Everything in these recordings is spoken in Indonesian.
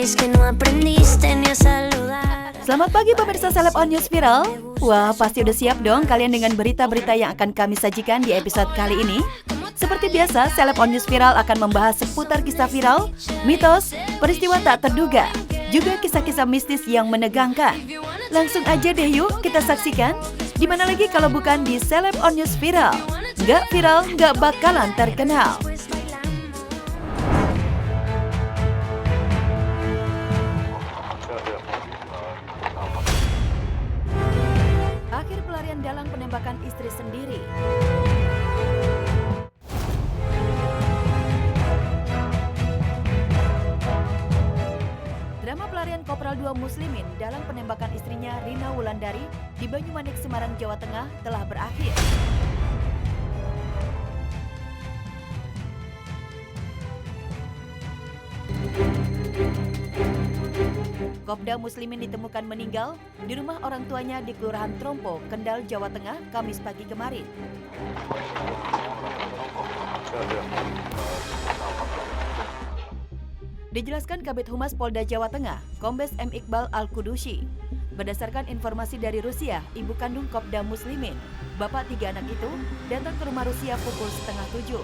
es que no aprendiste ni a saludar. Selamat pagi pemirsa Celeb On News Viral. Wah, pasti udah siap dong kalian dengan berita-berita yang akan kami sajikan di episode kali ini. Seperti biasa, Celeb On News Viral akan membahas seputar kisah viral, mitos, peristiwa tak terduga, juga kisah-kisah mistis yang menegangkan. Langsung aja deh yuk kita saksikan. Dimana lagi kalau bukan di Celeb On News Viral. Nggak viral, nggak bakalan terkenal. Akhir pelarian dalang penembakan istri sendiri. Drama pelarian Kopral 2 Muslimin dalam penembakan istrinya Rina Wulandari di Banyumanik, Semarang, Jawa Tengah telah berakhir. Kopda Muslimin ditemukan meninggal di rumah orang tuanya di Kelurahan Trompo, Kendal, Jawa Tengah, Kamis pagi kemarin. Dijelaskan Kabid Humas Polda Jawa Tengah, Kombes M. Iqbal Al-Kudusi. Berdasarkan informasi dari Rusia, ibu kandung Kopda Muslimin, bapak 3 anak itu, datang ke rumah Rusia pukul 6:30.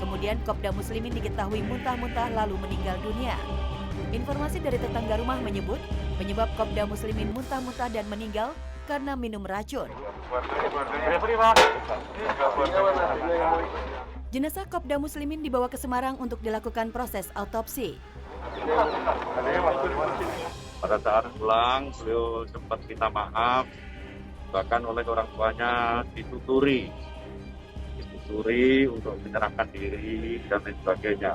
Kemudian Kopda Muslimin diketahui muntah-muntah lalu meninggal dunia. Informasi dari tetangga rumah menyebut, penyebab Kopda Muslimin muntah-muntah dan meninggal karena minum racun. Jenazah Kopda Muslimin dibawa ke Semarang untuk dilakukan proses autopsi. Pada saat pulang, beliau sempat minta maaf, bahkan oleh orang tuanya dituturi untuk menyerahkan diri dan lain sebagainya.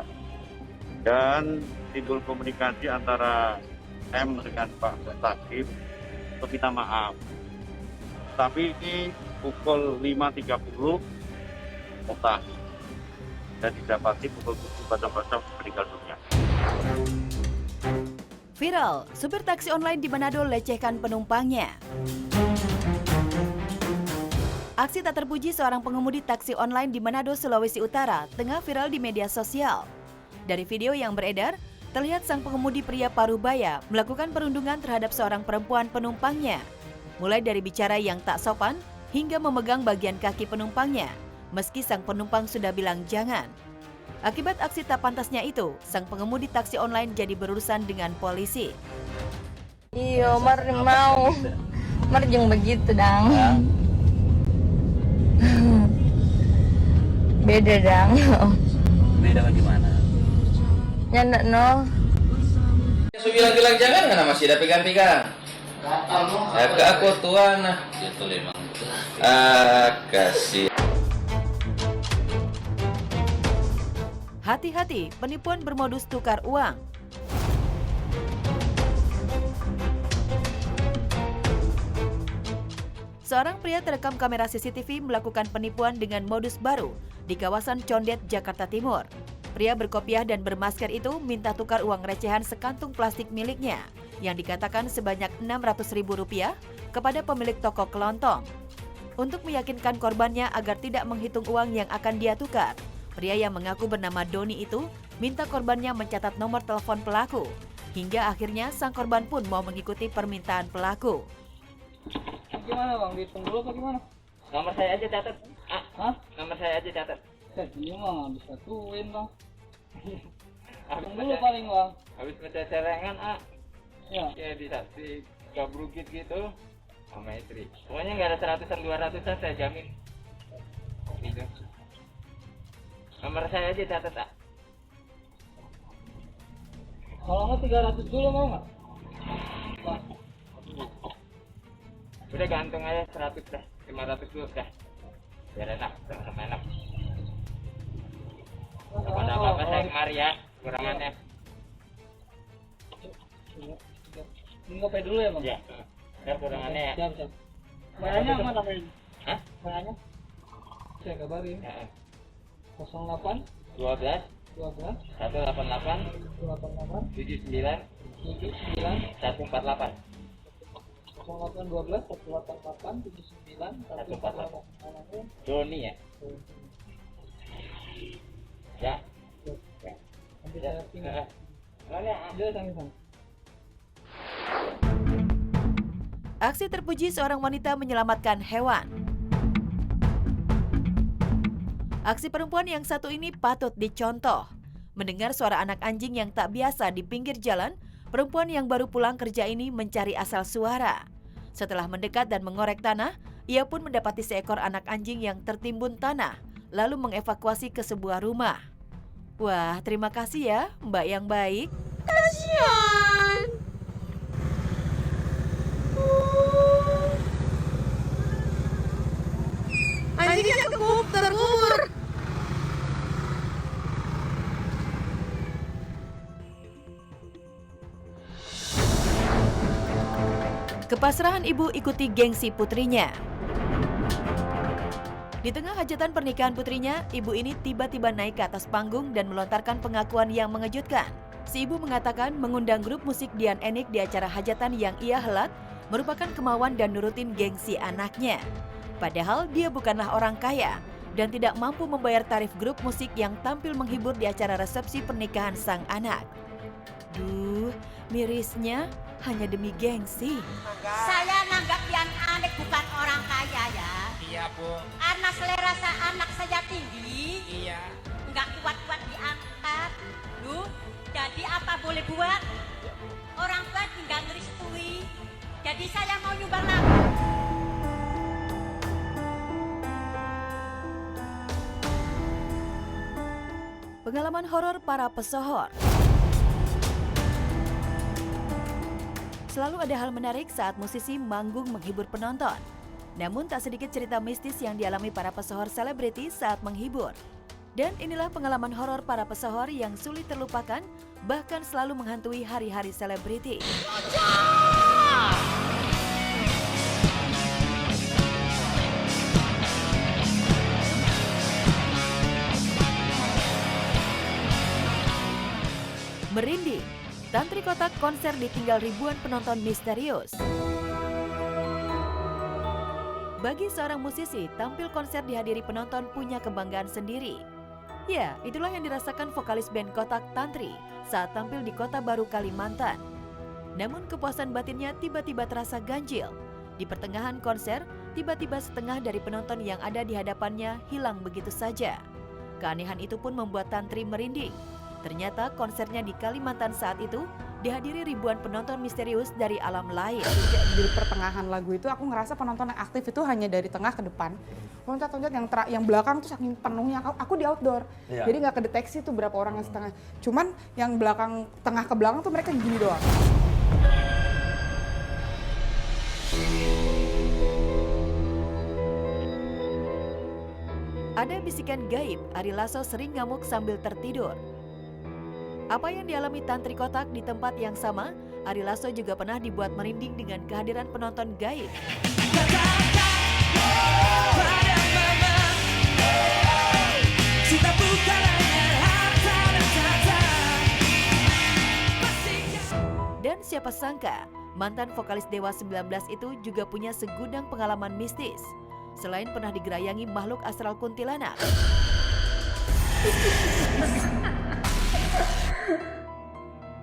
Dan timbul komunikasi antara M dengan Pak Mustaqim untuk minta maaf. Tapi ini pukul 5.30 muntah dan didapati pukul 7.00 meninggal dunia. Viral, supir taksi online di Manado lecehkan penumpangnya. Aksi tak terpuji seorang pengemudi taksi online di Manado, Sulawesi Utara tengah viral di media sosial. Dari video yang beredar, terlihat sang pengemudi pria Parubaya melakukan perundungan terhadap seorang perempuan penumpangnya. Mulai dari bicara yang tak sopan hingga memegang bagian kaki penumpangnya, meski sang penumpang sudah bilang jangan. Akibat aksi tak pantasnya itu, sang pengemudi taksi online jadi berurusan dengan polisi. Iya, mau jeung begitu dang. Beda dang. Beda bagaimana? Nyanda no. Saya bilang jangan kan masih ada pegang-pegang. Ke aku tuan. Itu memang. Kasih. Hati-hati, penipuan bermodus tukar uang. Seorang pria terekam kamera CCTV melakukan penipuan dengan modus baru di kawasan Condet, Jakarta Timur. Pria berkopiah dan bermasker itu minta tukar uang recehan sekantung plastik miliknya yang dikatakan sebanyak Rp600.000 kepada pemilik toko kelontong. Untuk meyakinkan korbannya agar tidak menghitung uang yang akan dia tukar, pria yang mengaku bernama Doni itu minta korbannya mencatat nomor telepon pelaku. Hingga akhirnya sang korban pun mau mengikuti permintaan pelaku. Gimana bang, dihitung dulu apa gimana? Nomor saya aja catat. Hah? Nomor saya aja catat. Ini mah nggak bisa tuin bang. Habis Hitung dulu paling bang. Habis baca celengan, Ya. kayak di saksi gabrukit gitu sama istri. Pokoknya nggak ada 100-an 200-an saya jamin. Gitu. Nomor saya aja catat, Kalau nggak 300 dulu mau nggak? Bang. Udah gantung aja 100 dah, 500 dulu dah. Biar enak, sama enak. Kalau ada apa-apa saya kemari ya, kurangannya. Ini ngopi dulu ya bang? Ya, ya kurangannya ya. Siap. Bayarnya mana bang? Hah? Bayarnya? Saya kabarin. Ya. 08 12 12 188 288 79 79 148. 08 12 188 79 148. Doni ya? Ya. Nanti saya tinggal. Mana? Dia sambil Aksi terpuji seorang wanita menyelamatkan hewan. Aksi perempuan yang satu ini patut dicontoh. Mendengar suara anak anjing yang tak biasa di pinggir jalan, perempuan yang baru pulang kerja ini mencari asal suara. Setelah mendekat dan mengorek tanah, ia pun mendapati seekor anak anjing yang tertimbun tanah, lalu mengevakuasi ke sebuah rumah. Wah, terima kasih ya, Mbak yang baik. Kasihan. Anjingnya terkubur. Kepasrahan ibu ikuti gengsi putrinya. Di tengah hajatan pernikahan putrinya, ibu ini tiba-tiba naik ke atas panggung dan melontarkan pengakuan yang mengejutkan. Si ibu mengatakan mengundang grup musik Dian Enik di acara hajatan yang ia helat merupakan kemauan dan nurutin gengsi anaknya. Padahal dia bukanlah orang kaya dan tidak mampu membayar tarif grup musik yang tampil menghibur di acara resepsi pernikahan sang anak. Duh, mirisnya hanya demi gengsi. Saya nanggap Dian Enik bukan orang kaya ya. Iya, Bu. Karena selera anak saya tinggi. Iya. Nggak kuat-kuat diangkat. Duh, jadi apa boleh buat? Orang tua tinggal ngerestui. Jadi saya mau nyumbang lagi. Pengalaman horor para pesohor. Selalu ada hal menarik saat musisi manggung menghibur penonton. Namun tak sedikit cerita mistis yang dialami para pesohor selebriti saat menghibur. Dan inilah pengalaman horor para pesohor yang sulit terlupakan, bahkan selalu menghantui hari-hari selebriti. Merinding, Tantri Kotak konser ditinggal ribuan penonton misterius. Bagi seorang musisi, tampil konser dihadiri penonton punya kebanggaan sendiri. Ya, itulah yang dirasakan vokalis band Kotak Tantri saat tampil di Kota Baru, Kalimantan. Namun kepuasan batinnya tiba-tiba terasa ganjil. Di pertengahan konser, tiba-tiba setengah dari penonton yang ada di hadapannya hilang begitu saja. Keanehan itu pun membuat Tantri merinding. Ternyata konsernya di Kalimantan saat itu dihadiri ribuan penonton misterius dari alam lain. Di pertengahan lagu itu aku ngerasa penonton yang aktif itu hanya dari tengah ke depan. Loncat-loncat yang belakang tuh saking penuhnya, aku di outdoor. Iya. Jadi nggak kedeteksi tuh berapa orang yang setengah. Cuman yang belakang, tengah ke belakang tuh mereka gini doang. Ada bisikan gaib, Ari Lasso sering ngamuk sambil tertidur. Apa yang dialami Tantri Kotak di tempat yang sama, Ari Lasso juga pernah dibuat merinding dengan kehadiran penonton gaib. Dan siapa sangka, mantan vokalis Dewa 19 itu juga punya segudang pengalaman mistis. Selain pernah digerayangi makhluk astral kuntilanak.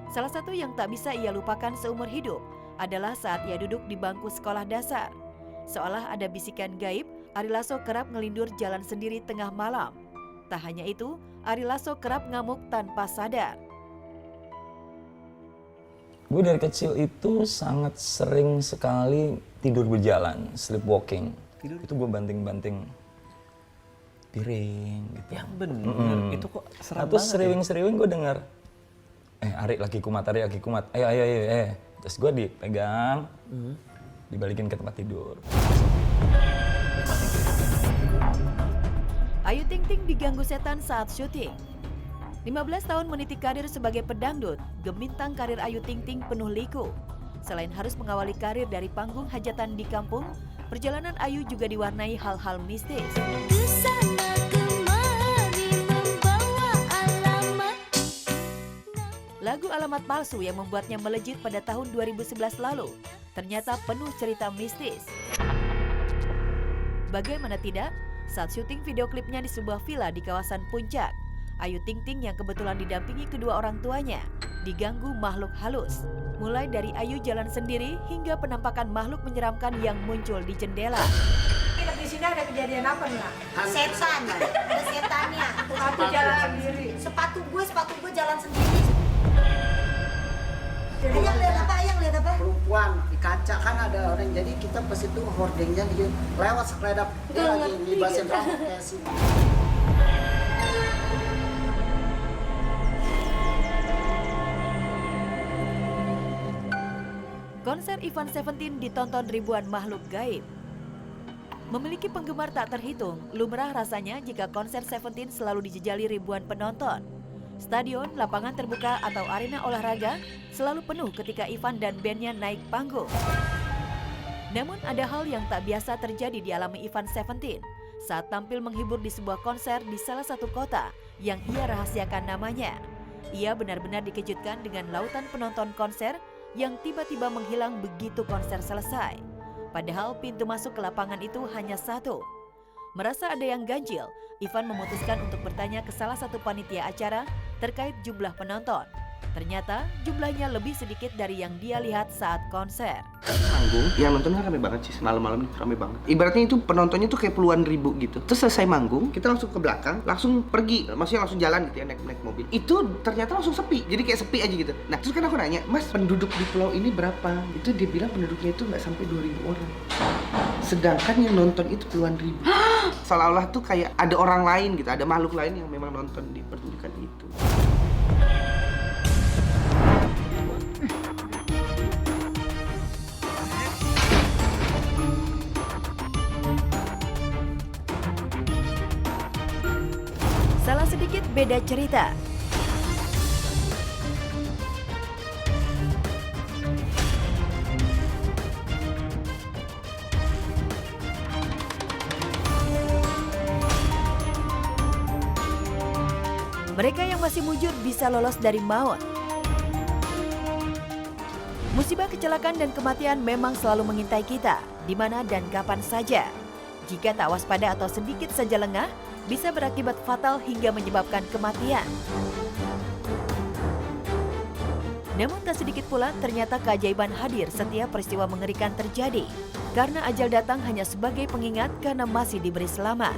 Salah satu yang tak bisa ia lupakan seumur hidup adalah saat ia duduk di bangku sekolah dasar. Seolah ada bisikan gaib, Ari Lasso kerap ngelindur jalan sendiri tengah malam. Tak hanya itu, Ari Lasso kerap ngamuk tanpa sadar. Gue dari kecil itu sangat sering sekali tidur berjalan, sleepwalking. Itu gue banting-banting piring gitu. Yang bener, itu kok serem Atau banget seriwing-seriwing gue denger, Ari lagi kumat, ayo. Terus gue dipegang, dibalikin ke tempat tidur. Ayu Ting Ting diganggu setan saat syuting. 15 tahun meniti karir sebagai pedangdut, gemintang karir Ayu Ting Ting penuh liku. Selain harus mengawali karir dari panggung hajatan di kampung, perjalanan Ayu juga diwarnai hal-hal mistis. Kesana kemari membawa alamat. Lagu Alamat Palsu yang membuatnya melejit pada tahun 2011 lalu, ternyata penuh cerita mistis. Bagaimana tidak, saat syuting video klipnya di sebuah villa di kawasan Puncak, Ayu Ting Ting yang kebetulan didampingi kedua orang tuanya diganggu makhluk halus. Mulai dari Ayu jalan sendiri hingga penampakan makhluk menyeramkan yang muncul di jendela. Di sini ada kejadian apa nih? Setan, ada setannya. Aku jalan sendiri. Sepatu gue jalan sendiri. Ayang lihat apa? Perempuan di kaca kan ada orang, jadi kita pas itu hordingnya dia lewat sekeledap dia lagi libasin rambut kayak sini. Konser Ivan Seventeen ditonton ribuan makhluk gaib. Memiliki penggemar tak terhitung, lumrah rasanya jika konser Seventeen selalu dijejali ribuan penonton. Stadion, lapangan terbuka, atau arena olahraga selalu penuh ketika Ivan dan bandnya naik panggung. Namun ada hal yang tak biasa terjadi dialami Ivan Seventeen saat tampil menghibur di sebuah konser di salah satu kota yang ia rahasiakan namanya. Ia benar-benar dikejutkan dengan lautan penonton konser yang tiba-tiba menghilang begitu konser selesai. Padahal pintu masuk ke lapangan itu hanya satu. Merasa ada yang ganjil, Ivan memutuskan untuk bertanya ke salah satu panitia acara terkait jumlah penonton. Ternyata jumlahnya lebih sedikit dari yang dia lihat saat konser. Manggung, yang nontonnya rame banget sih, malam-malam itu rame banget. Ibaratnya itu penontonnya tuh kayak puluhan ribu gitu. Terus selesai manggung, kita langsung ke belakang, langsung pergi, maksudnya langsung jalan gitu ya, naik mobil. Itu ternyata langsung sepi, jadi kayak sepi aja gitu. Nah terus kan aku nanya, Mas penduduk di pulau ini berapa? Itu dia bilang penduduknya itu nggak sampai 2.000 orang. Sedangkan yang nonton itu puluhan ribu. Seolah-olah tuh kayak ada orang lain gitu, ada makhluk lain yang memang nonton di pertunjukan itu. Salah sedikit beda cerita. Mereka yang masih mujur bisa lolos dari maut. Musibah kecelakaan dan kematian memang selalu mengintai kita, di mana dan kapan saja. Jika tak waspada atau sedikit saja lengah, bisa berakibat fatal hingga menyebabkan kematian. Namun tak sedikit pula ternyata keajaiban hadir setiap peristiwa mengerikan terjadi. Karena ajal datang hanya sebagai pengingat karena masih diberi selamat.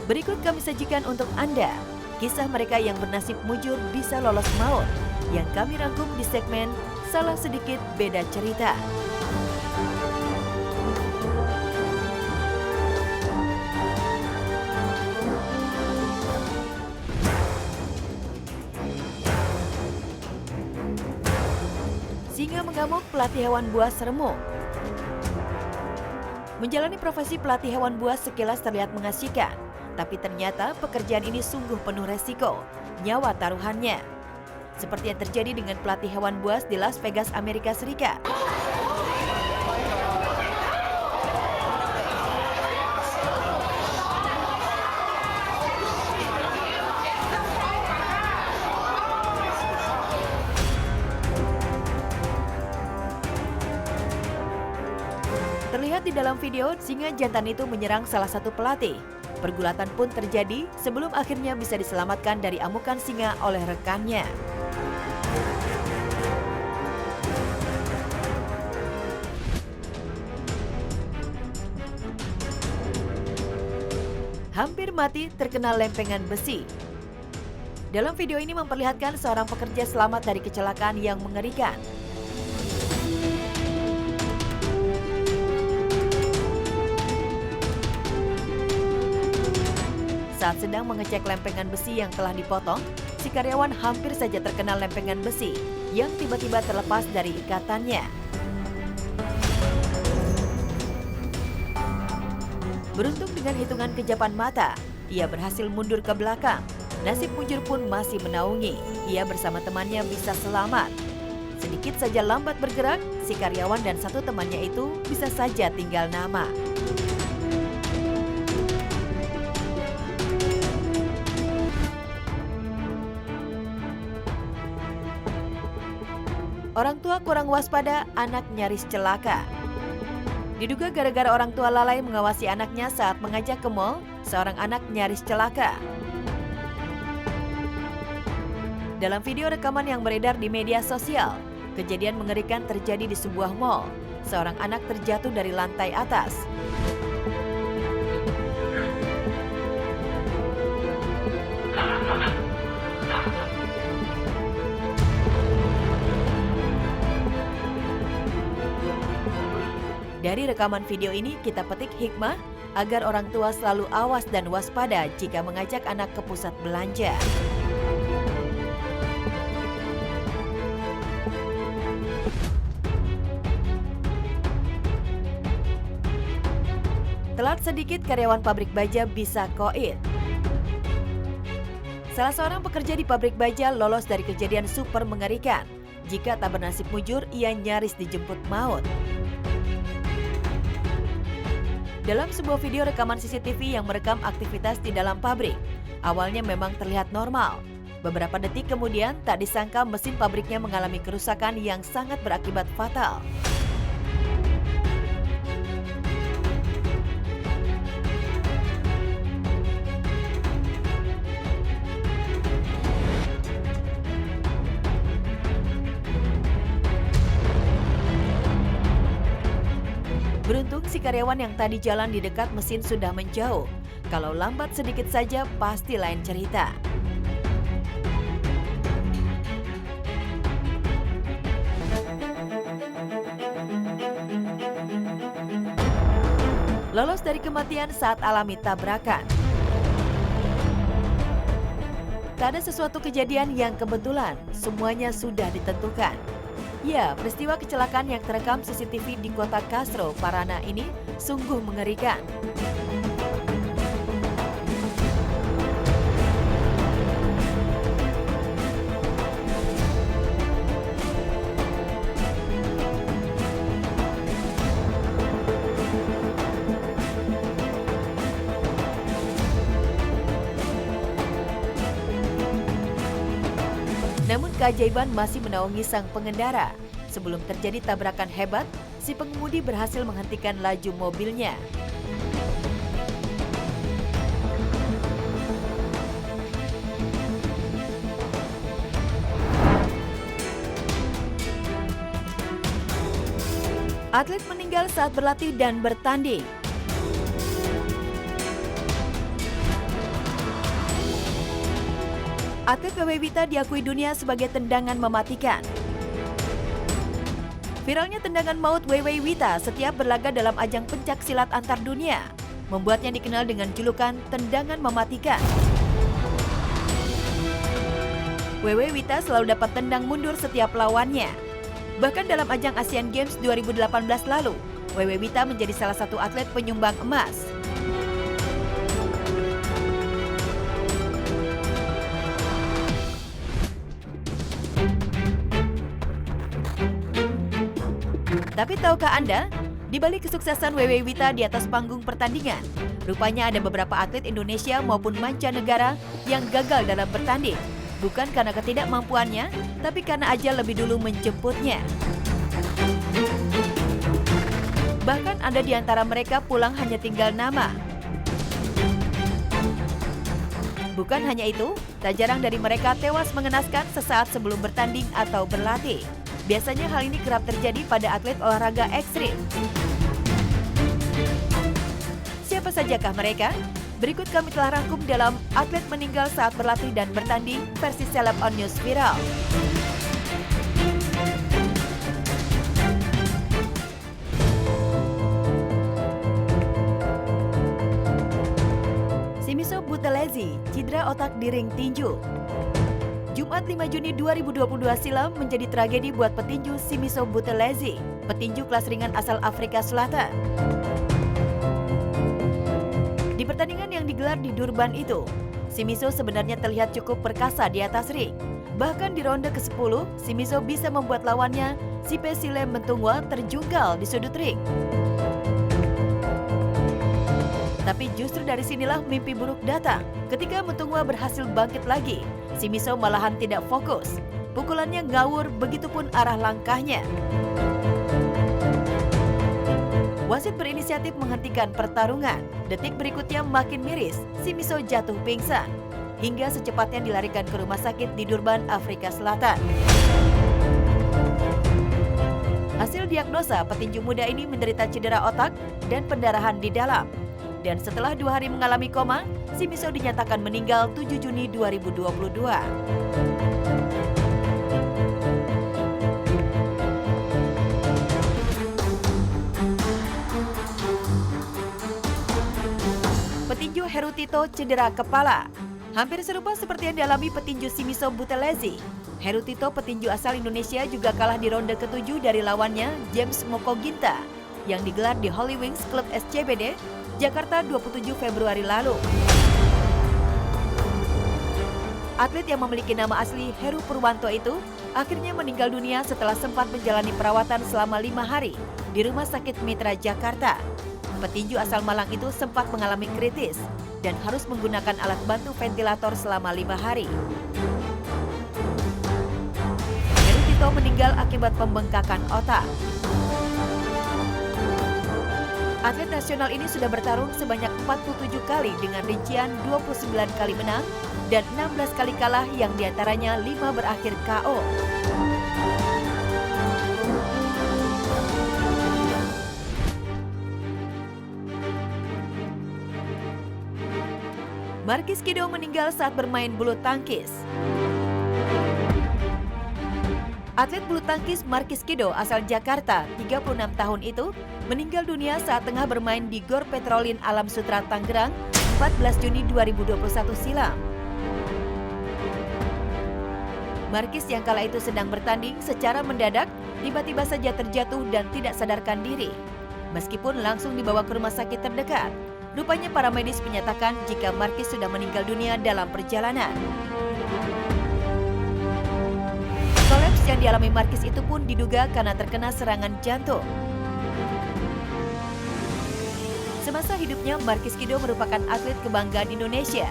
Berikut kami sajikan untuk Anda kisah mereka yang bernasib mujur bisa lolos maut yang kami rangkum di segmen Salah Sedikit Beda Cerita. Singa mengamuk pelatih hewan buas remuk. Menjalani profesi pelatih hewan buas sekilas terlihat mengasihkan, tapi ternyata pekerjaan ini sungguh penuh resiko, nyawa taruhannya. Seperti yang terjadi dengan pelatih hewan buas di Las Vegas, Amerika Serikat. Terlihat di dalam video, singa jantan itu menyerang salah satu pelatih. Pergulatan pun terjadi sebelum akhirnya bisa diselamatkan dari amukan singa oleh rekannya. Hampir mati terkena lempengan besi. Dalam video ini memperlihatkan seorang pekerja selamat dari kecelakaan yang mengerikan. Saat sedang mengecek lempengan besi yang telah dipotong, si karyawan hampir saja terkena lempengan besi yang tiba-tiba terlepas dari ikatannya. Beruntung dengan hitungan kejapan mata, ia berhasil mundur ke belakang. Nasib mujur pun masih menaungi. Ia bersama temannya bisa selamat. Sedikit saja lambat bergerak, si karyawan dan satu temannya itu bisa saja tinggal nama. Orang tua kurang waspada, anak nyaris celaka. Diduga gara-gara orang tua lalai mengawasi anaknya saat mengajak ke mal, seorang anak nyaris celaka. Dalam video rekaman yang beredar di media sosial, kejadian mengerikan terjadi di sebuah mal. Seorang anak terjatuh dari lantai atas. Dari rekaman video ini kita petik hikmah agar orang tua selalu awas dan waspada jika mengajak anak ke pusat belanja. Telat sedikit karyawan pabrik baja bisa koit. Salah seorang pekerja di pabrik baja lolos dari kejadian super mengerikan. Jika tak bernasib mujur, ia nyaris dijemput maut. Dalam sebuah video rekaman CCTV yang merekam aktivitas di dalam pabrik, awalnya memang terlihat normal. Beberapa detik kemudian, tak disangka mesin pabriknya mengalami kerusakan yang sangat berakibat fatal. Beruntung si karyawan yang tadi jalan di dekat mesin sudah menjauh. Kalau lambat sedikit saja pasti lain cerita. Lolos dari kematian saat alami tabrakan. Tak ada sesuatu kejadian yang kebetulan, semuanya sudah ditentukan. Ya, peristiwa kecelakaan yang terekam CCTV di kota Castro, Paraná ini sungguh mengerikan. Namun keajaiban masih menaungi sang pengendara. Sebelum terjadi tabrakan hebat, si pengemudi berhasil menghentikan laju mobilnya. Atlet meninggal saat berlatih dan bertanding. Atlet WW Wita diakui dunia sebagai tendangan mematikan. Viralnya tendangan maut WW Wita setiap berlaga dalam ajang pencak silat antar dunia membuatnya dikenal dengan julukan tendangan mematikan. WW Wita selalu dapat tendang mundur setiap lawannya. Bahkan dalam ajang Asian Games 2018 lalu, WW Wita menjadi salah satu atlet penyumbang emas. Tapi tahukah Anda, di balik kesuksesan WW Wita di atas panggung pertandingan, rupanya ada beberapa atlet Indonesia maupun mancanegara yang gagal dalam bertanding. Bukan karena ketidakmampuannya, tapi karena ajal lebih dulu menjemputnya. Bahkan ada di antara mereka pulang hanya tinggal nama. Bukan hanya itu, tak jarang dari mereka tewas mengenaskan sesaat sebelum bertanding atau berlatih. Biasanya hal ini kerap terjadi pada atlet olahraga ekstrim. Siapa sajakah mereka? Berikut kami telah rangkum dalam Atlet Meninggal Saat Berlatih dan Bertanding versi Seleb on News Viral. Simiso Buthelezi, cedera otak di ring tinju. Jumat 5 Juni 2022 silam menjadi tragedi buat petinju Simiso Buthelezi, petinju kelas ringan asal Afrika Selatan. Di pertandingan yang digelar di Durban itu, Simiso sebenarnya terlihat cukup perkasa di atas ring. Bahkan di ronde ke-10, Simiso bisa membuat lawannya, Sipe Sile Mentungwa, terjungkal di sudut ring. Tapi justru dari sinilah mimpi buruk datang. Ketika Mentungwa berhasil bangkit lagi, Simiso malahan tidak fokus. Pukulannya ngawur, begitupun arah langkahnya. Wasit berinisiatif menghentikan pertarungan. Detik berikutnya makin miris, Shimizu jatuh pingsan. Hingga secepatnya dilarikan ke rumah sakit di Durban, Afrika Selatan. Hasil diagnosa, petinju muda ini menderita cedera otak dan pendarahan di dalam. Dan setelah 2 hari mengalami koma, Shimizu dinyatakan meninggal 7 Juni 2022. Petinju Heru Tito cedera kepala. Hampir serupa seperti yang dialami petinju Shimizu Buthelezi. Heru Tito, petinju asal Indonesia, juga kalah di ronde ke-7 dari lawannya James Mokoginta yang digelar di Holy Wings Club SCBD, Jakarta 27 Februari lalu. Atlet yang memiliki nama asli Heru Purwanto itu akhirnya meninggal dunia setelah sempat menjalani perawatan selama 5 hari di Rumah Sakit Mitra Jakarta. Petinju asal Malang itu sempat mengalami kritis dan harus menggunakan alat bantu ventilator selama 5 hari. Heru Tito meninggal akibat pembengkakan otak. Atlet nasional ini sudah bertarung sebanyak 47 kali dengan rincian 29 kali menang dan 16 kali kalah, yang diantaranya 5 berakhir KO. Markis Kido meninggal saat bermain bulu tangkis. Atlet bulu tangkis Markis Kido asal Jakarta, 36 tahun itu, meninggal dunia saat tengah bermain di Gor Petrolin Alam Sutra, Tangerang, 14 Juni 2021 silam. Markis yang kala itu sedang bertanding secara mendadak, tiba-tiba saja terjatuh dan tidak sadarkan diri. Meskipun langsung dibawa ke rumah sakit terdekat, rupanya para medis menyatakan jika Markis sudah meninggal dunia dalam perjalanan. Kolaps yang dialami Markis itu pun diduga karena terkena serangan jantung. Semasa hidupnya, Markis Kido merupakan atlet kebanggaan Indonesia.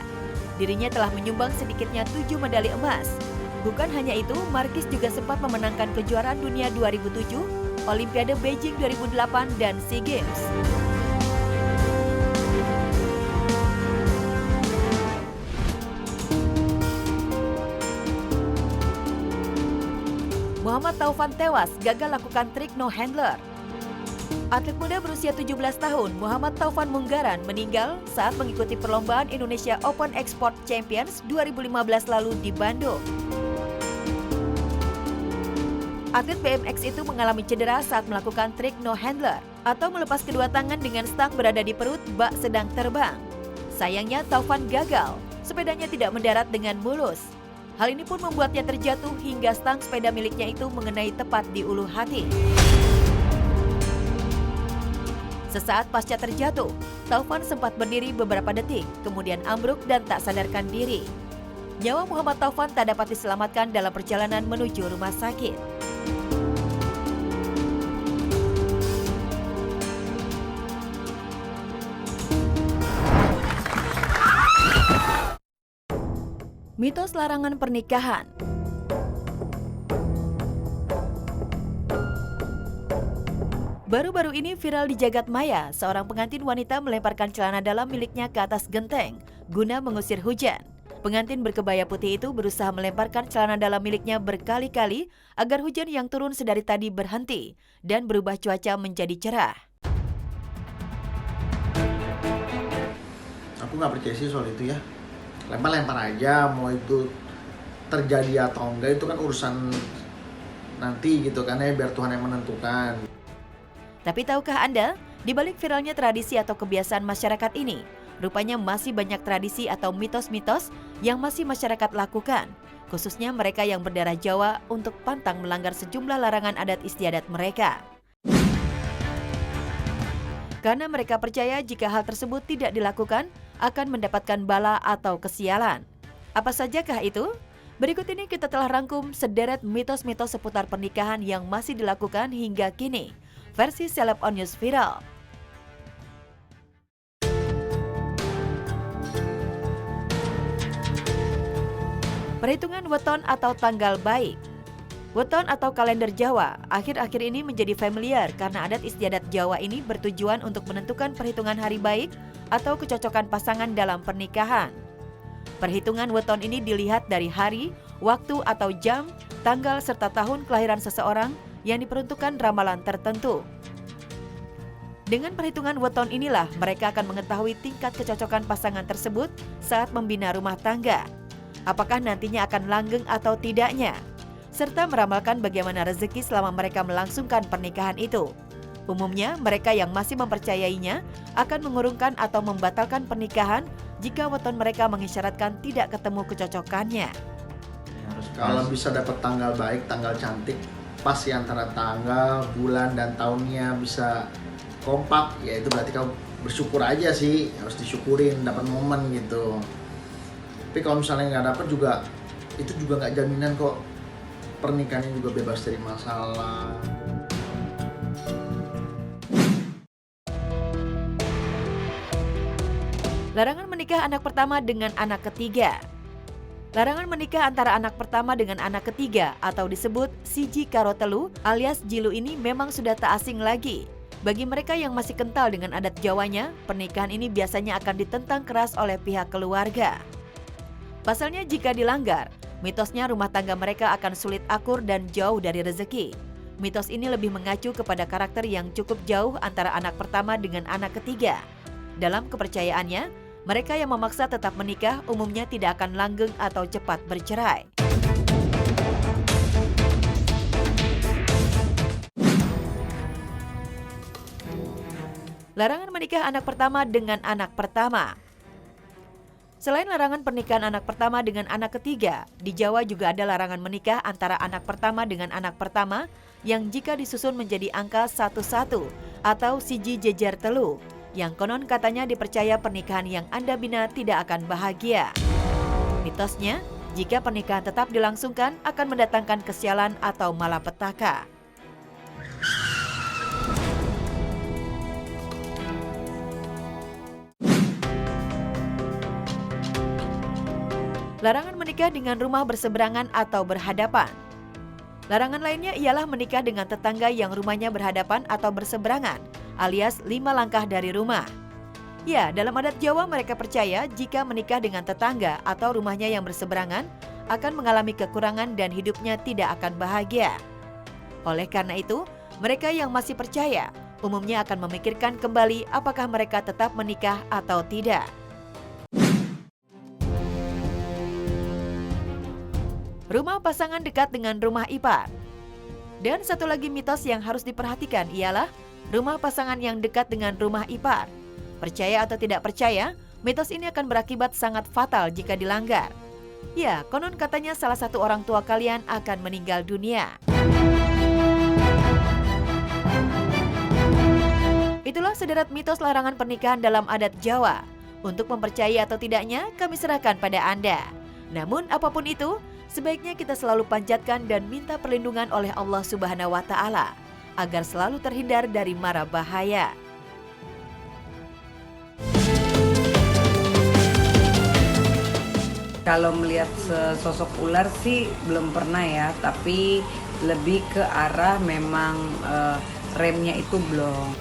Dirinya telah menyumbang sedikitnya 7 medali emas. Bukan hanya itu, Markis juga sempat memenangkan kejuaraan dunia 2007, Olimpiade Beijing 2008, dan SEA Games. Muhammad Taufan tewas gagal lakukan trik no handler. Atlet muda berusia 17 tahun, Muhammad Taufan Munggaran, meninggal saat mengikuti perlombaan Indonesia Open Export Champions 2015 lalu di Bandung. Atlet BMX itu mengalami cedera saat melakukan trik no handler atau melepas kedua tangan dengan stang berada di perut bak sedang terbang. Sayangnya Taufan gagal, sepedanya tidak mendarat dengan mulus. Hal ini pun membuatnya terjatuh hingga stang sepeda miliknya itu mengenai tepat di ulu hati. Sesaat pasca terjatuh, Taufan sempat berdiri beberapa detik, kemudian ambruk dan tak sadarkan diri. Nyawa Muhammad Taufan tak dapat diselamatkan dalam perjalanan menuju rumah sakit. Mitos larangan pernikahan. Baru-baru ini viral di jagat maya, seorang pengantin wanita melemparkan celana dalam miliknya ke atas genteng guna mengusir hujan. Pengantin berkebaya putih itu berusaha melemparkan celana dalam miliknya berkali-kali agar hujan yang turun sedari tadi berhenti dan berubah cuaca menjadi cerah. Aku nggak percaya sih soal itu ya. Lempar-lempar aja, mau itu terjadi atau enggak itu kan urusan nanti gitu kan ya, biar Tuhan yang menentukan. Tapi tahukah Anda, di balik viralnya tradisi atau kebiasaan masyarakat ini, rupanya masih banyak tradisi atau mitos-mitos yang masih masyarakat lakukan, khususnya mereka yang berdarah Jawa untuk pantang melanggar sejumlah larangan adat istiadat mereka. Karena mereka percaya jika hal tersebut tidak dilakukan, akan mendapatkan bala atau kesialan. Apa sajakah itu? Berikut ini kita telah rangkum sederet mitos-mitos seputar pernikahan yang masih dilakukan hingga kini, versi Celeb On News Viral. Perhitungan weton atau tanggal baik. Weton atau kalender Jawa akhir-akhir ini menjadi familiar karena adat istiadat Jawa ini bertujuan untuk menentukan perhitungan hari baik atau kecocokan pasangan dalam pernikahan. Perhitungan weton ini dilihat dari hari, waktu atau jam, tanggal serta tahun kelahiran seseorang yang diperuntukkan ramalan tertentu. Dengan perhitungan weton inilah mereka akan mengetahui tingkat kecocokan pasangan tersebut saat membina rumah tangga. Apakah nantinya akan langgeng atau tidaknya, serta meramalkan bagaimana rezeki selama mereka melangsungkan pernikahan itu. Umumnya, mereka yang masih mempercayainya akan mengurungkan atau membatalkan pernikahan jika weton mereka mengisyaratkan tidak ketemu kecocokannya. Kalau bisa dapat tanggal baik, tanggal cantik, pas ya antara tanggal, bulan, dan tahunnya bisa kompak, ya itu berarti kamu bersyukur aja sih, harus disyukurin, dapat momen gitu. Tapi kalau misalnya nggak dapat juga, itu juga nggak jaminan kok. Pernikahannya juga bebas dari masalah. Larangan menikah anak pertama dengan anak ketiga. Larangan menikah antara anak pertama dengan anak ketiga atau disebut siji karo telu alias jilu ini memang sudah tak asing lagi. Bagi mereka yang masih kental dengan adat Jawanya, pernikahan ini biasanya akan ditentang keras oleh pihak keluarga. Pasalnya jika dilanggar, mitosnya rumah tangga mereka akan sulit akur dan jauh dari rezeki. Mitos ini lebih mengacu kepada karakter yang cukup jauh antara anak pertama dengan anak ketiga. Dalam kepercayaannya, mereka yang memaksa tetap menikah umumnya tidak akan langgeng atau cepat bercerai. Larangan menikah anak pertama dengan anak pertama. Selain larangan pernikahan anak pertama dengan anak ketiga, di Jawa juga ada larangan menikah antara anak pertama dengan anak pertama yang jika disusun menjadi angka 11 atau siji jejer telu, yang konon katanya dipercaya pernikahan yang Anda bina tidak akan bahagia. Mitosnya, jika pernikahan tetap dilangsungkan akan mendatangkan kesialan atau malapetaka. Larangan menikah dengan rumah berseberangan atau berhadapan. Larangan lainnya ialah menikah dengan tetangga yang rumahnya berhadapan atau berseberangan, alias 5 langkah dari rumah. Ya, dalam adat Jawa mereka percaya jika menikah dengan tetangga atau rumahnya yang berseberangan akan mengalami kekurangan dan hidupnya tidak akan bahagia. Oleh karena itu, mereka yang masih percaya umumnya akan memikirkan kembali apakah mereka tetap menikah atau tidak. Rumah pasangan dekat dengan rumah ipar. Dan satu lagi mitos yang harus diperhatikan ialah rumah pasangan yang dekat dengan rumah ipar. Percaya atau tidak percaya, mitos ini akan berakibat sangat fatal jika dilanggar. Ya, konon katanya salah satu orang tua kalian akan meninggal dunia. Itulah sederet mitos larangan pernikahan dalam adat Jawa. Untuk mempercayai atau tidaknya, kami serahkan pada Anda. Namun apapun itu, sebaiknya kita selalu panjatkan dan minta perlindungan oleh Allah Subhanahu wa Ta'ala agar selalu terhindar dari mara bahaya. Kalau melihat sosok ular sih belum pernah ya, tapi lebih ke arah memang remnya itu belum.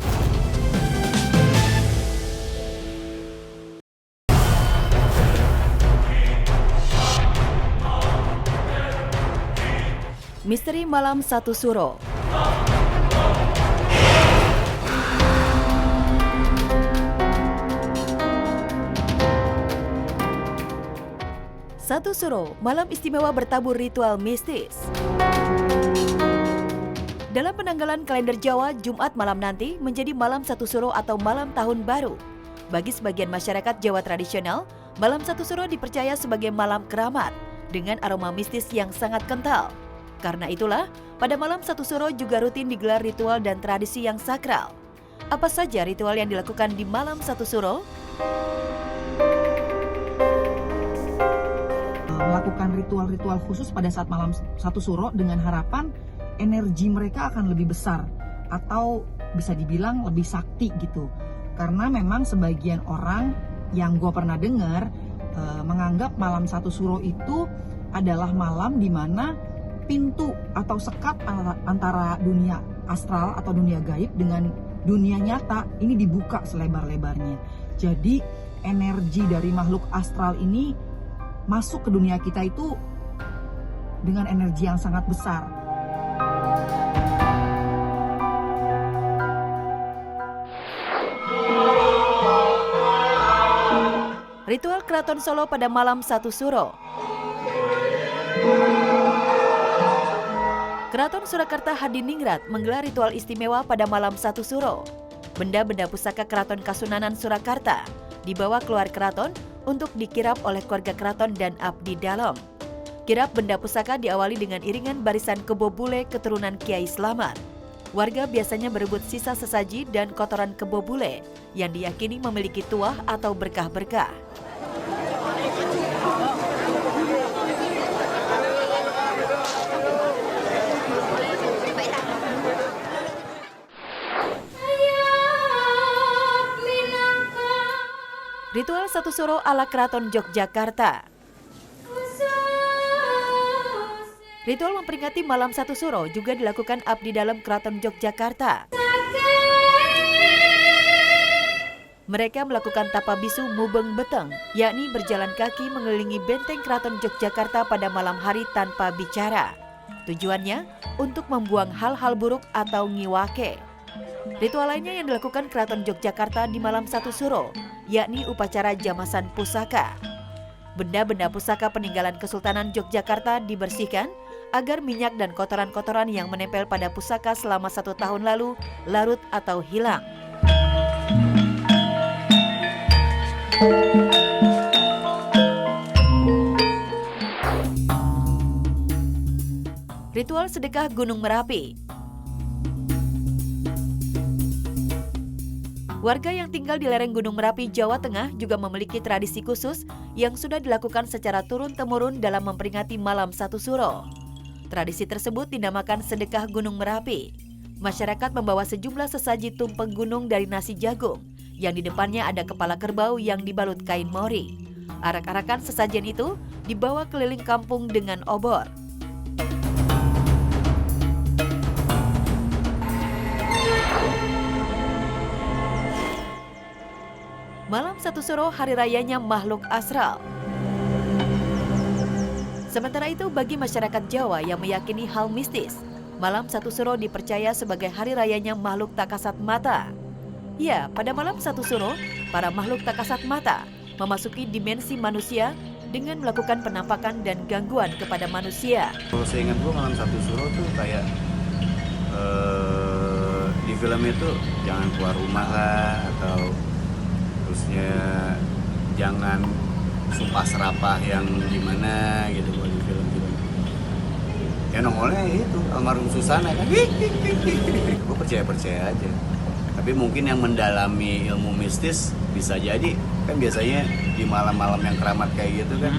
Misteri Malam Satu Suro. Satu Suro, malam istimewa bertabur ritual mistis. Dalam penanggalan kalender Jawa, Jumat malam nanti menjadi malam Satu Suro atau malam tahun baru. Bagi sebagian masyarakat Jawa tradisional, malam Satu Suro dipercaya sebagai malam keramat dengan aroma mistis yang sangat kental. Karena itulah, pada malam Satu Suro juga rutin digelar ritual dan tradisi yang sakral. Apa saja ritual yang dilakukan di malam Satu Suro? Melakukan ritual-ritual khusus pada saat malam Satu Suro dengan harapan energi mereka akan lebih besar atau bisa dibilang lebih sakti gitu. Karena memang sebagian orang yang gue pernah dengar menganggap malam Satu Suro itu adalah malam di mana pintu atau sekat antara dunia astral atau dunia gaib dengan dunia nyata ini dibuka selebar-lebarnya. Jadi energi dari makhluk astral ini masuk ke dunia kita itu dengan energi yang sangat besar. Ritual Keraton Solo pada malam 1 Suro. Keraton Surakarta Hadiningrat menggelar ritual istimewa pada malam 1 Suro. Benda-benda pusaka Keraton Kasunanan Surakarta dibawa keluar keraton untuk dikirap oleh keluarga keraton dan abdi dalam. Kirap benda pusaka diawali dengan iringan barisan kebo bule keturunan Kiai Slamet. Warga biasanya berebut sisa sesaji dan kotoran kebo bule yang diyakini memiliki tuah atau berkah-berkah. Ritual 1 Suro ala Keraton Yogyakarta. Ritual memperingati malam 1 Suro juga dilakukan abdi dalam Keraton Yogyakarta. Mereka melakukan tapa bisu mubeng beteng, yakni berjalan kaki mengelilingi benteng Keraton Yogyakarta pada malam hari tanpa bicara. Tujuannya untuk membuang hal-hal buruk atau ngiwake. Ritual lainnya yang dilakukan Keraton Yogyakarta di malam 1 Suro, yakni upacara jamasan pusaka. Benda-benda pusaka peninggalan Kesultanan Yogyakarta dibersihkan agar minyak dan kotoran-kotoran yang menempel pada pusaka selama 1 tahun lalu larut atau hilang. Ritual sedekah Gunung Merapi. Warga yang tinggal di lereng Gunung Merapi, Jawa Tengah juga memiliki tradisi khusus yang sudah dilakukan secara turun-temurun dalam memperingati malam 1 Suro. Tradisi tersebut dinamakan sedekah Gunung Merapi. Masyarakat membawa sejumlah sesaji tumpeng gunung dari nasi jagung, yang di depannya ada kepala kerbau yang dibalut kain mori. Arak-arakan sesajen itu dibawa keliling kampung dengan obor. Malam 1 Suro hari rayanya makhluk astral. Sementara itu bagi masyarakat Jawa yang meyakini hal mistis, malam 1 Suro dipercaya sebagai hari rayanya makhluk tak kasat mata. Ya, pada malam 1 Suro, para makhluk tak kasat mata memasuki dimensi manusia dengan melakukan penampakan dan gangguan kepada manusia. Kalau saya ingat malam 1 Suro tuh kayak di film itu jangan keluar rumah lah, atau terusnya jangan sumpah serapah yang gimana gitu buat di film-film. Ya nongolnya itu almarhum Susana kan. Gue percaya aja. Tapi mungkin yang mendalami ilmu mistis bisa jadi kan biasanya di malam-malam yang keramat kayak gitu kan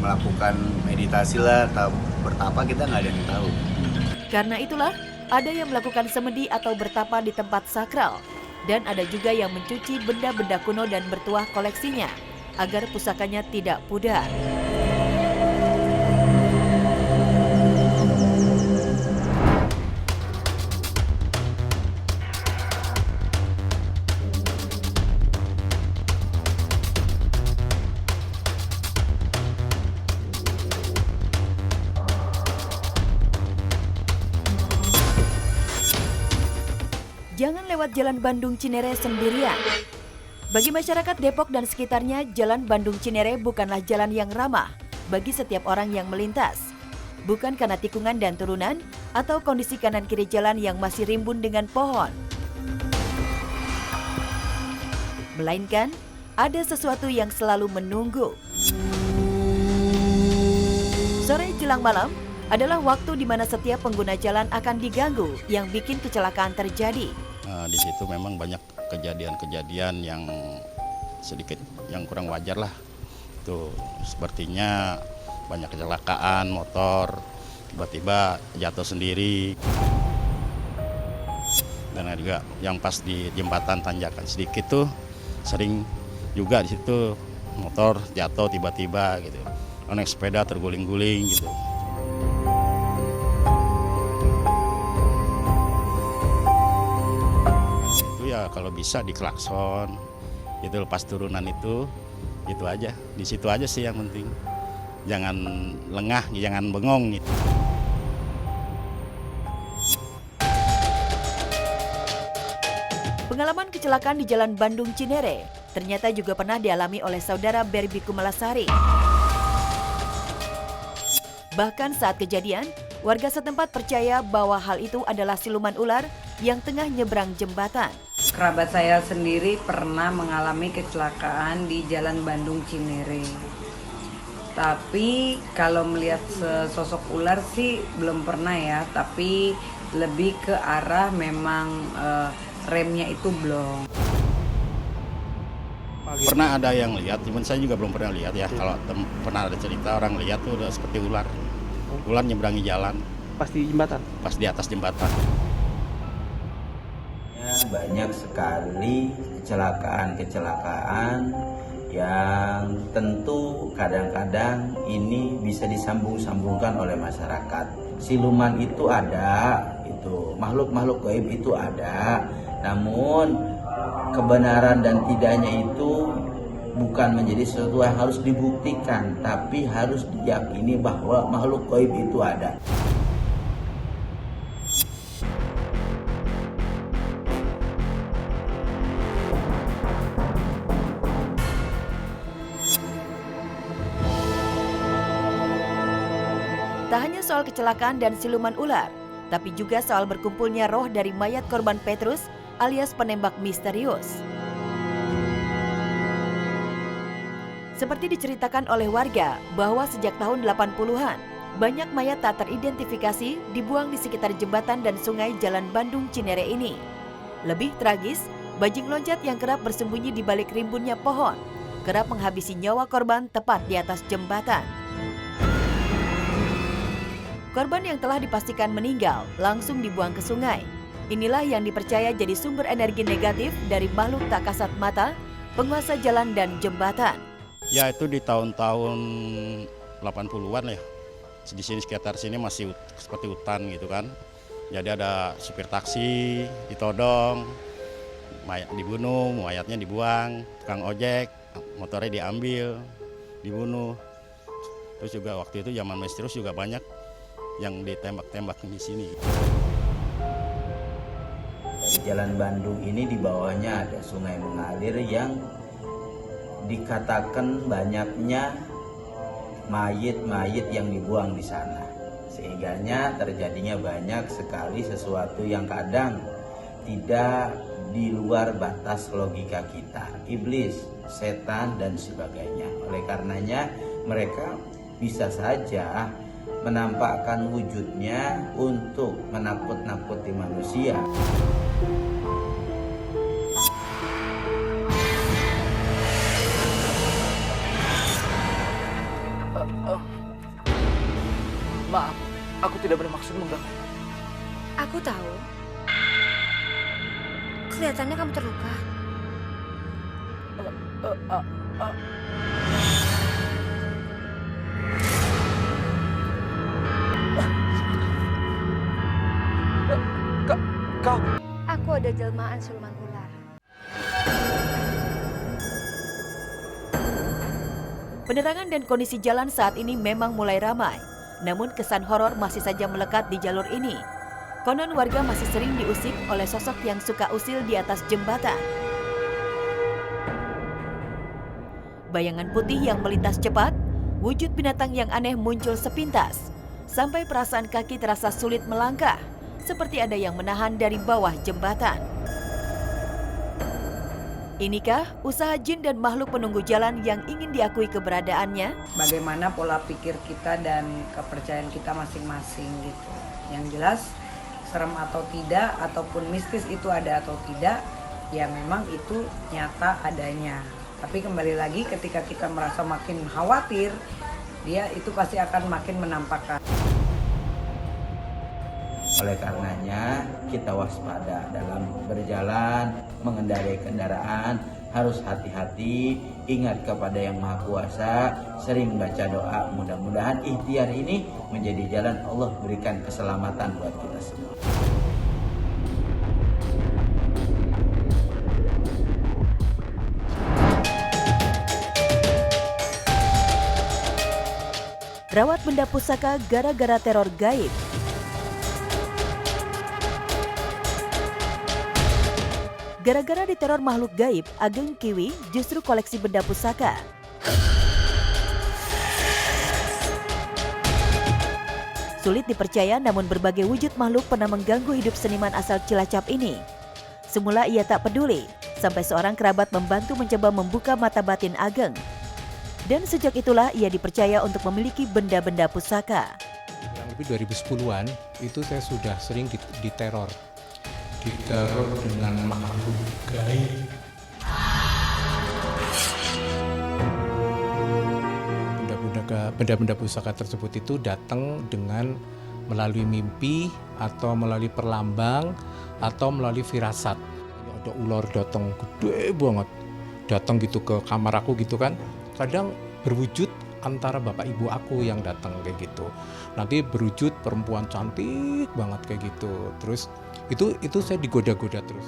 melakukan meditasi lah atau bertapa, kita nggak ada yang tahu. Karena itulah ada yang melakukan semedi atau bertapa di tempat sakral. Dan ada juga yang mencuci benda-benda kuno dan bertuah koleksinya agar pusakanya tidak pudar. Jangan lewat Jalan Bandung Cinere sendirian. Bagi masyarakat Depok dan sekitarnya, Jalan Bandung Cinere bukanlah jalan yang ramah bagi setiap orang yang melintas. Bukan karena tikungan dan turunan atau kondisi kanan kiri jalan yang masih rimbun dengan pohon. Melainkan, ada sesuatu yang selalu menunggu. Sore jelang malam adalah waktu di mana setiap pengguna jalan akan diganggu yang bikin kecelakaan terjadi. Di situ memang banyak kejadian-kejadian yang sedikit yang kurang wajar lah. Tuh sepertinya banyak kecelakaan motor, tiba-tiba jatuh sendiri. Dan juga yang pas di jembatan tanjakan sedikit tuh sering juga di situ motor jatuh tiba-tiba gitu. Naik sepeda terguling-guling gitu. ya kalau bisa diklakson, itu lepas turunan itu aja. Di situ aja sih yang penting. Jangan lengah, jangan bengong gitu. Pengalaman kecelakaan di Jalan Bandung Cinere ternyata juga pernah dialami oleh saudara Berbi Kumalasari. Bahkan saat kejadian, warga setempat percaya bahwa hal itu adalah siluman ular yang tengah nyebrang jembatan. Kerabat saya sendiri pernah mengalami kecelakaan di Jalan Bandung Cinere. Tapi kalau melihat sosok ular sih belum pernah ya, tapi lebih ke arah memang remnya itu blong. Pernah ada yang lihat, cuman saya juga belum pernah lihat ya. Kalau pernah ada cerita orang lihat tuh udah seperti ular. Ular nyebrangi jalan. Pas di jembatan? Pas di atas jembatan. Banyak sekali kecelakaan yang tentu kadang-kadang ini bisa disambung-sambungkan oleh masyarakat. Siluman itu ada, itu makhluk-makhluk gaib itu ada. Namun kebenaran dan tidaknya itu bukan menjadi sesuatu yang harus dibuktikan, tapi harus diyakini bahwa makhluk gaib itu ada. Tak hanya soal kecelakaan dan siluman ular, tapi juga soal berkumpulnya roh dari mayat korban Petrus alias penembak misterius. Seperti diceritakan oleh warga bahwa sejak tahun 80-an, banyak mayat tak teridentifikasi dibuang di sekitar jembatan dan sungai Jalan Bandung Cinere ini. Lebih tragis, bajing loncat yang kerap bersembunyi di balik rimbunnya pohon, kerap menghabisi nyawa korban tepat di atas jembatan. Korban yang telah dipastikan meninggal langsung dibuang ke sungai. Inilah yang dipercaya jadi sumber energi negatif dari makhluk tak kasat mata, penguasa jalan dan jembatan. Ya itu di tahun-tahun 80-an ya. Di sini sekitar sini masih seperti hutan gitu kan. Jadi ada supir taksi ditodong, mayat dibunuh, mayatnya dibuang, tukang ojek, motornya diambil, dibunuh. Terus juga waktu itu zaman misterius juga banyak yang ditembak-tembak di sini. Dari Jalan Bandung ini di bawahnya ada sungai mengalir yang dikatakan banyaknya mayit-mayit yang dibuang di sana. Sehingganya terjadinya banyak sekali sesuatu yang kadang tidak di luar batas logika kita. Iblis, setan, dan sebagainya. Oleh karenanya mereka bisa saja menampakkan wujudnya untuk menakut-nakuti manusia. Maaf, aku tidak bermaksud mengganggu. Aku tahu. Kelihatannya kamu terluka. Kau. Aku ada jelmaan siluman ular. Penerangan dan kondisi jalan saat ini memang mulai ramai. Namun kesan horor masih saja melekat di jalur ini. Konon warga masih sering diusik oleh sosok yang suka usil di atas jembatan. Bayangan putih yang melintas cepat, wujud binatang yang aneh muncul sepintas, sampai perasaan kaki terasa sulit melangkah, seperti ada yang menahan dari bawah jembatan. Inikah usaha jin dan makhluk penunggu jalan yang ingin diakui keberadaannya? Bagaimana pola pikir kita dan kepercayaan kita masing-masing gitu. Yang jelas serem atau tidak ataupun mistis itu ada atau tidak, ya memang itu nyata adanya. Tapi kembali lagi ketika kita merasa makin khawatir, dia itu pasti akan makin menampakkan. Oleh karenanya kita waspada dalam berjalan, mengendarai kendaraan, harus hati-hati, ingat kepada Yang Maha Kuasa, sering baca doa, mudah-mudahan ikhtiar ini menjadi jalan Allah berikan keselamatan buat kita semua. Rawat benda pusaka gara-gara teror gaib. Gara-gara diteror makhluk gaib, Ageng Kiwi justru koleksi benda pusaka. Sulit dipercaya, namun berbagai wujud makhluk pernah mengganggu hidup seniman asal Cilacap ini. Semula ia tak peduli, sampai seorang kerabat membantu mencoba membuka mata batin Ageng. Dan sejak itulah ia dipercaya untuk memiliki benda-benda pusaka. Yang lebih 2010-an itu saya sudah sering diteror. Diteror dengan makhluk gaib. Benda-benda pusaka tersebut itu datang dengan melalui mimpi atau melalui perlambang atau melalui firasat. Ada ular datang gede banget, datang gitu ke kamar aku gitu kan. Kadang berwujud antara bapak ibu aku yang datang kayak gitu. Nanti berwujud perempuan cantik banget kayak gitu. Terus itu saya digoda-goda terus.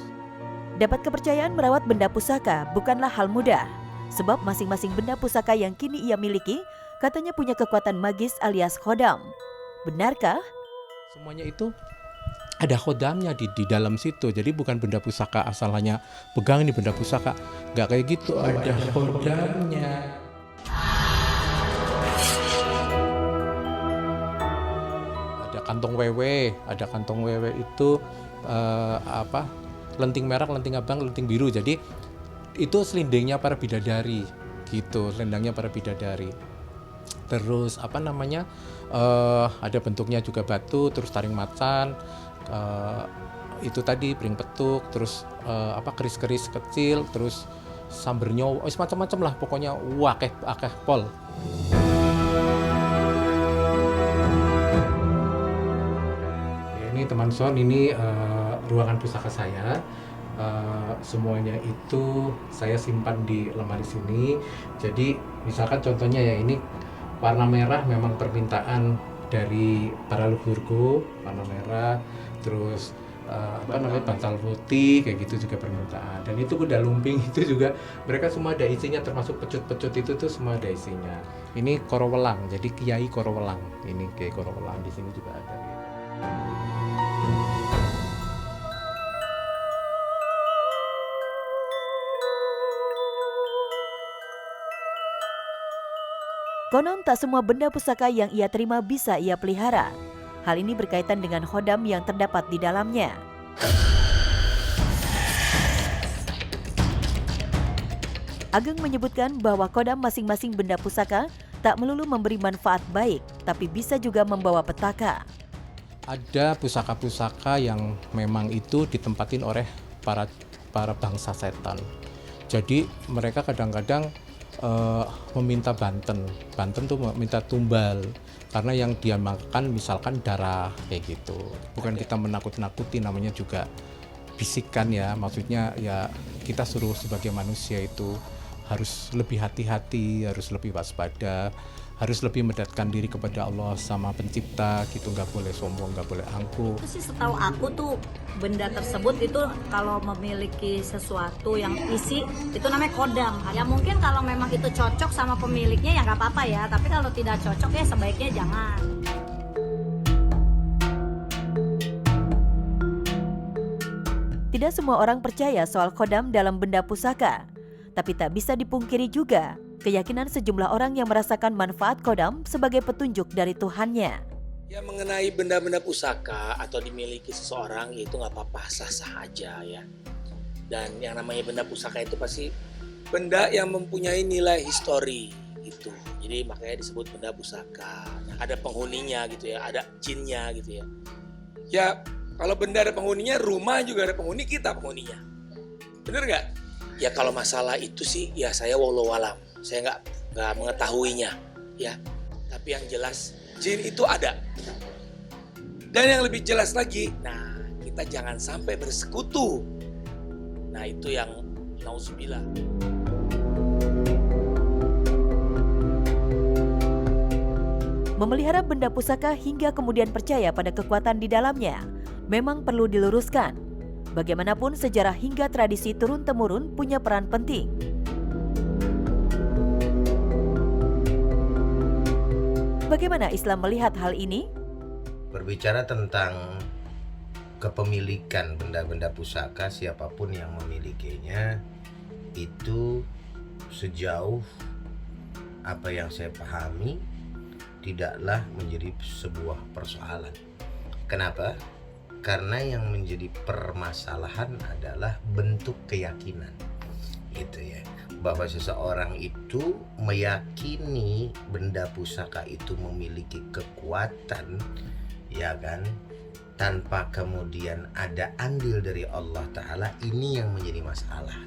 Dapat kepercayaan merawat benda pusaka bukanlah hal mudah. Sebab masing-masing benda pusaka yang kini ia miliki katanya punya kekuatan magis alias khodam. Benarkah? Semuanya itu ada khodamnya di dalam situ. Jadi bukan benda pusaka asal hanya pegang ini benda pusaka. Nggak kayak gitu, ada khodamnya. Ada kantong wewe, itu lenting merah, lenting abang, lenting biru. Jadi itu selindingnya para bidadari gitu, selendangnya para bidadari. Terus ada bentuknya juga batu, terus taring macan, itu tadi piring petuk, terus keris-keris kecil, terus sambernya, macam-macam lah pokoknya, akeh pol. Ini teman Son, ini ruangan pusaka saya. Semuanya itu saya simpan di lemari sini. Jadi misalkan contohnya ya, ini warna merah memang permintaan dari para leluhurku, warna merah, terus bantal putih kayak gitu juga permintaan. Dan itu kuda lumping itu juga mereka semua ada isinya, termasuk pecut-pecut itu tuh semua ada isinya. Ini Korowelang, jadi Kiai Korowelang. Ini Kiai Korowelang, di sini juga ada. Konon tak semua benda pusaka yang ia terima bisa ia pelihara. Hal ini berkaitan dengan khodam yang terdapat di dalamnya. Ageng menyebutkan bahwa khodam masing-masing benda pusaka tak melulu memberi manfaat baik, tapi bisa juga membawa petaka. Ada pusaka-pusaka yang memang itu ditempatin oleh para bangsa setan. Jadi mereka kadang-kadang meminta banten tuh minta tumbal, karena yang dia makan misalkan darah kayak gitu. Bukan kita menakut-nakuti, namanya juga bisikan ya, maksudnya ya kita suruh sebagai manusia itu harus lebih hati-hati, harus lebih waspada, harus lebih mendekatkan diri kepada Allah sama pencipta gitu, nggak boleh sombong, nggak boleh angkuh. Itu sih setahu aku tuh benda tersebut itu kalau memiliki sesuatu yang isi itu namanya khodam. Ya mungkin kalau memang itu cocok sama pemiliknya ya nggak apa-apa ya, tapi kalau tidak cocok ya sebaiknya jangan. Tidak semua orang percaya soal khodam dalam benda pusaka, tapi tak bisa dipungkiri juga keyakinan sejumlah orang yang merasakan manfaat khodam sebagai petunjuk dari Tuhannya. Ya, mengenai benda-benda pusaka atau dimiliki seseorang itu nggak apa-apa, sah-sah aja ya. Dan yang namanya benda pusaka itu pasti benda yang mempunyai nilai histori gitu. Jadi makanya disebut benda pusaka. Nah, ada penghuninya gitu ya, ada jinnya gitu ya. Ya kalau benda ada penghuninya, rumah juga ada penghuni, kita penghuninya. Bener nggak? Ya kalau masalah itu sih ya saya wallahualam. Saya nggak mengetahuinya ya. Tapi yang jelas jin itu ada. Dan yang lebih jelas lagi, nah kita jangan sampai bersekutu. Nah itu yang nauzubillah. Memelihara benda pusaka hingga kemudian percaya pada kekuatan di dalamnya memang perlu diluruskan. Bagaimanapun sejarah hingga tradisi turun-temurun punya peran penting. Bagaimana Islam melihat hal ini? Berbicara tentang kepemilikan benda-benda pusaka, siapapun yang memilikinya, itu sejauh apa yang saya pahami tidaklah menjadi sebuah persoalan. Kenapa? Karena yang menjadi permasalahan adalah bentuk keyakinan, gitu ya, bahwa seseorang itu meyakini benda pusaka itu memiliki kekuatan, ya kan, tanpa kemudian ada andil dari Allah Ta'ala. Ini yang menjadi masalah.